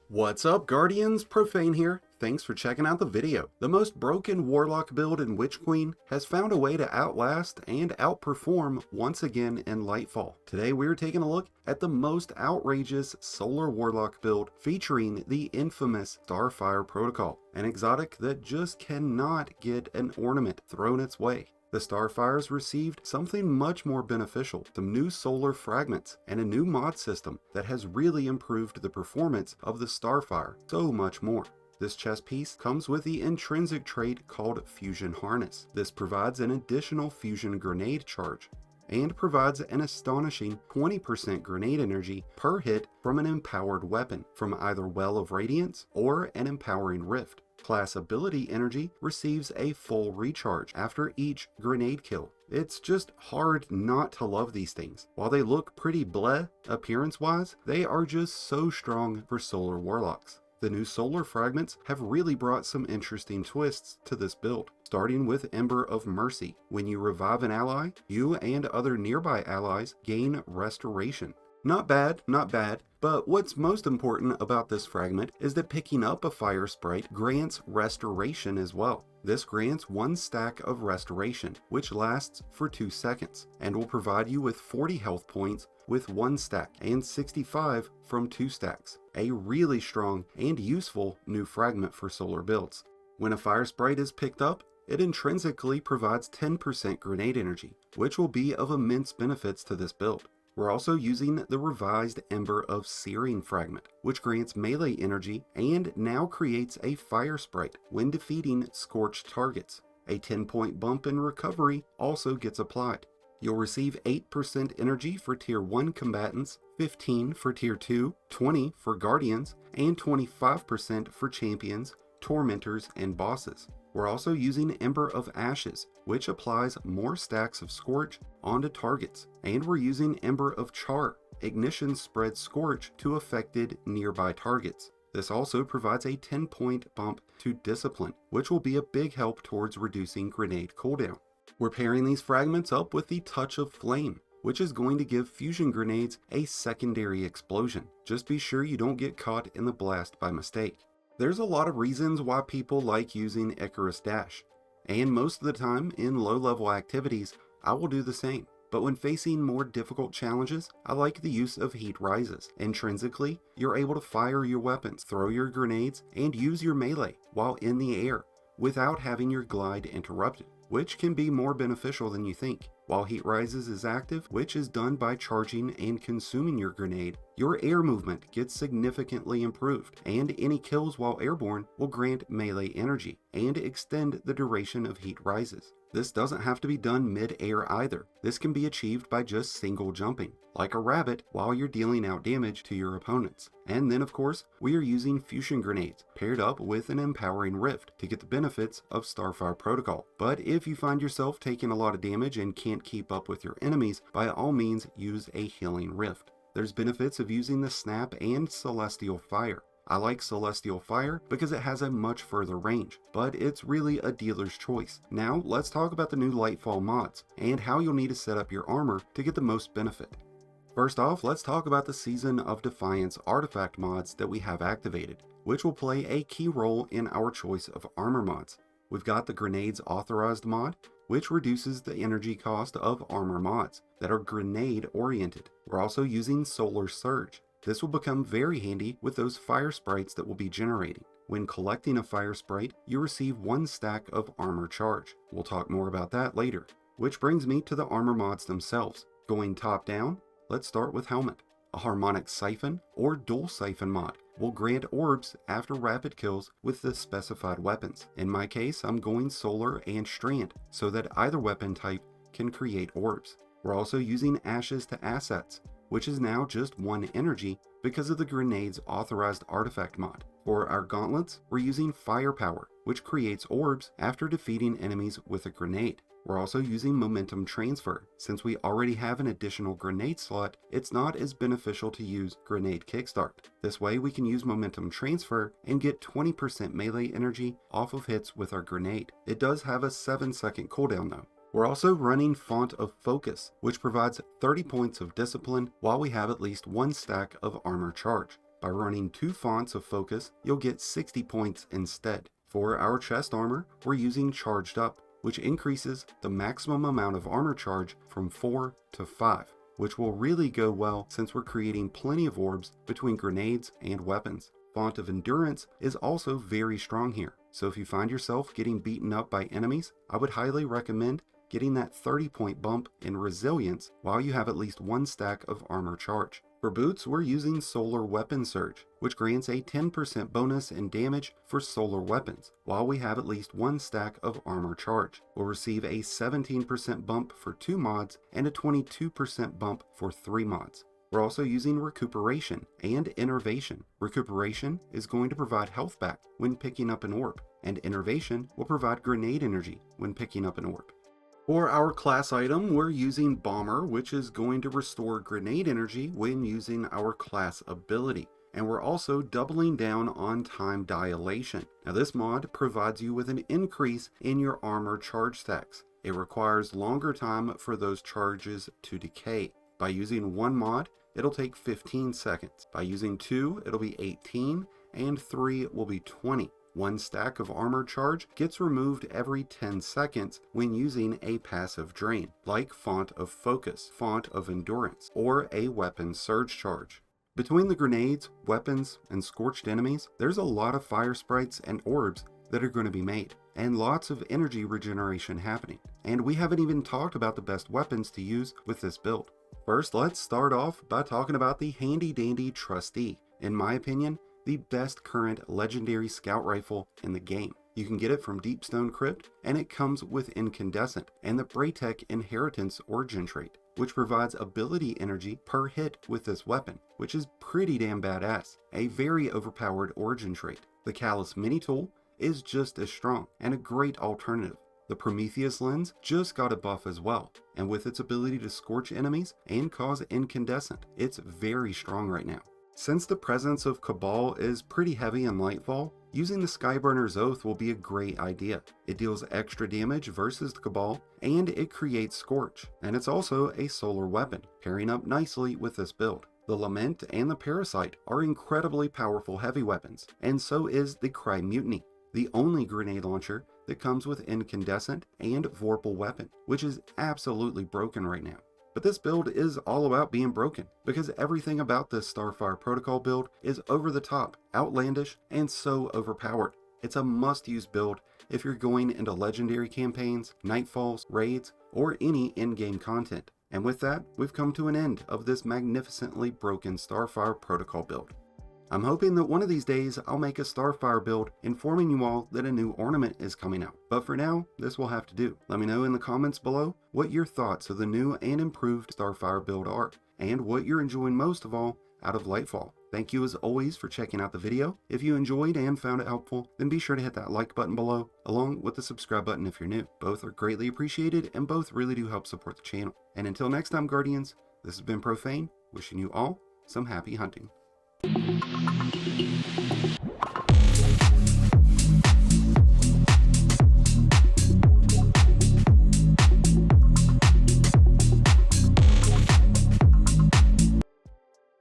What's up, Guardians? Profane here. Thanks for checking out the video. The most broken Warlock build in Witch Queen has found a way to outlast and outperform once again in Lightfall. Today we are taking a look at the most outrageous Solar Warlock build featuring the infamous Starfire protocol, an exotic that just cannot get an ornament thrown its way. The Starfires received something much more beneficial, some new solar fragments, and a new mod system that has really improved the performance of the Starfire so much more. This chest piece comes with the intrinsic trait called Fusion Harness. This provides an additional fusion grenade charge and provides an astonishing 20% grenade energy per hit from an empowered weapon from either Well of Radiance or an Empowering Rift. Class ability energy receives a full recharge after each grenade kill. It's just hard not to love these things. While they look pretty bleh appearance-wise, they are just so strong for Solar Warlocks. The new Solar Fragments have really brought some interesting twists to this build, starting with Ember of Mercy. When you revive an ally, you and other nearby allies gain Restoration. Not bad, but what's most important about this fragment is that picking up a fire sprite grants Restoration as well. This grants 1 stack of Restoration, which lasts for 2 seconds, and will provide you with 40 health points with 1 stack, and 65 from 2 stacks. A really strong and useful new fragment for solar builds. When a fire sprite is picked up, it intrinsically provides 10% grenade energy, which will be of immense benefits to this build. We're also using the revised Ember of Searing fragment, which grants melee energy and now creates a fire sprite when defeating scorched targets. A 10-point bump in recovery also gets applied. You'll receive 8% energy for Tier 1 combatants, 15 for Tier 2, 20 for Guardians, and 25% for Champions, Tormentors, and Bosses. We're also using Ember of Ashes, which applies more stacks of Scorch onto targets, and we're using Ember of Char. Ignition spreads Scorch to affected nearby targets. This also provides a 10-point bump to Discipline, which will be a big help towards reducing grenade cooldown. We're pairing these fragments up with the Touch of Flame, which is going to give fusion grenades a secondary explosion. Just be sure you don't get caught in the blast by mistake. There's a lot of reasons why people like using Icarus Dash, and most of the time in low-level activities, I will do the same. But when facing more difficult challenges, I like the use of Heat Rises. Intrinsically, you're able to fire your weapons, throw your grenades, and use your melee while in the air without having your glide interrupted, which can be more beneficial than you think. While Heat Rises is active, which is done by charging and consuming your grenade, your air movement gets significantly improved, and any kills while airborne will grant melee energy and extend the duration of Heat Rises. This doesn't have to be done mid-air either. This can be achieved by just single jumping, like a rabbit, while you're dealing out damage to your opponents. And then of course, we are using fusion grenades paired up with an Empowering Rift to get the benefits of Starfire protocol. But if you find yourself taking a lot of damage and can't keep up with your enemies, by all means use a Healing Rift. There's benefits of using the Snap and Celestial Fire. I like Celestial Fire because it has a much further range, but it's really a dealer's choice. Now let's talk about the new Lightfall mods and how you'll need to set up your armor to get the most benefit. First off, let's talk about the Season of Defiance artifact mods that we have activated, which will play a key role in our choice of armor mods. We've got the Grenades Authorized mod, which reduces the energy cost of armor mods that are grenade oriented. We're also using Solar Surge. This will become very handy with those fire sprites that we'll be generating. When collecting a fire sprite, you receive 1 stack of armor charge. We'll talk more about that later. Which brings me to the armor mods themselves. Going top down, let's start with Helmet. A Harmonic Siphon or Dual Siphon mod will grant orbs after rapid kills with the specified weapons. In my case, I'm going Solar and Strand so that either weapon type can create orbs. We're also using Ashes to Assets, which is now just 1 energy because of the Grenades Authorized artifact mod. For our gauntlets, we're using Firepower, which creates orbs after defeating enemies with a grenade. We're also using Momentum Transfer. Since we already have an additional grenade slot, it's not as beneficial to use Grenade Kickstart. This way we can use Momentum Transfer and get 20% melee energy off of hits with our grenade. It does have a 7-second cooldown though. We're also running Font of Focus, which provides 30 points of discipline while we have at least 1 stack of armor charge. By running 2 fonts of focus, you'll get 60 points instead. For our chest armor, we're using Charged Up, which increases the maximum amount of armor charge from 4 to 5, which will really go well since we're creating plenty of orbs between grenades and weapons. Font of Endurance is also very strong here, so if you find yourself getting beaten up by enemies, I would highly recommend getting that 30-point bump in Resilience while you have at least 1 stack of armor charge. For boots, we're using Solar Weapon Surge, which grants a 10% bonus in damage for solar weapons, while we have at least 1 stack of armor charge. We'll receive a 17% bump for 2 mods and a 22% bump for 3 mods. We're also using Recuperation and Innervation. Recuperation is going to provide health back when picking up an orb, and Innervation will provide grenade energy when picking up an orb. For our class item, we're using Bomber, which is going to restore grenade energy when using our class ability. And we're also doubling down on time dilation. Now this mod provides you with an increase in your armor charge stacks. It requires longer time for those charges to decay. By using 1 mod, it'll take 15 seconds. By using 2, it'll be 18, and 3 will be 20. 1 stack of armor charge gets removed every 10 seconds when using a passive drain, like Font of Focus, Font of Endurance, or a weapon surge charge. Between the grenades, weapons, and scorched enemies, there's a lot of fire sprites and orbs that are going to be made, and lots of energy regeneration happening. And we haven't even talked about the best weapons to use with this build. First, let's start off by talking about the handy dandy Trustee. In my opinion, the best current legendary scout rifle in the game. You can get it from Deepstone Crypt, and it comes with Incandescent and the Braytech Inheritance Origin trait, which provides ability energy per hit with this weapon, which is pretty damn badass. A very overpowered origin trait. The Callus Mini Tool is just as strong and a great alternative. The Prometheus Lens just got a buff as well, and with its ability to scorch enemies and cause incandescent, it's very strong right now. Since the presence of Cabal is pretty heavy in Lightfall, using the Skyburner's Oath will be a great idea. It deals extra damage versus the Cabal, and it creates Scorch, and it's also a solar weapon, pairing up nicely with this build. The Lament and the Parasite are incredibly powerful heavy weapons, and so is the Cry Mutiny, the only grenade launcher that comes with Incandescent and Vorpal weapon, which is absolutely broken right now. But this build is all about being broken, because everything about this Starfire Protocol build is over the top, outlandish, and so overpowered. It's a must-use build if you're going into legendary campaigns, nightfalls, raids, or any in-game content. And with that, we've come to an end of this magnificently broken Starfire Protocol build. I'm hoping that one of these days I'll make a Starfire build informing you all that a new ornament is coming out. But for now, this will have to do. Let me know in the comments below what your thoughts of the new and improved Starfire build are, and what you're enjoying most of all out of Lightfall. Thank you as always for checking out the video. If you enjoyed and found it helpful, then be sure to hit that like button below, along with the subscribe button if you're new. Both are greatly appreciated, and both really do help support the channel. And until next time, Guardians, this has been Profane, wishing you all some happy hunting.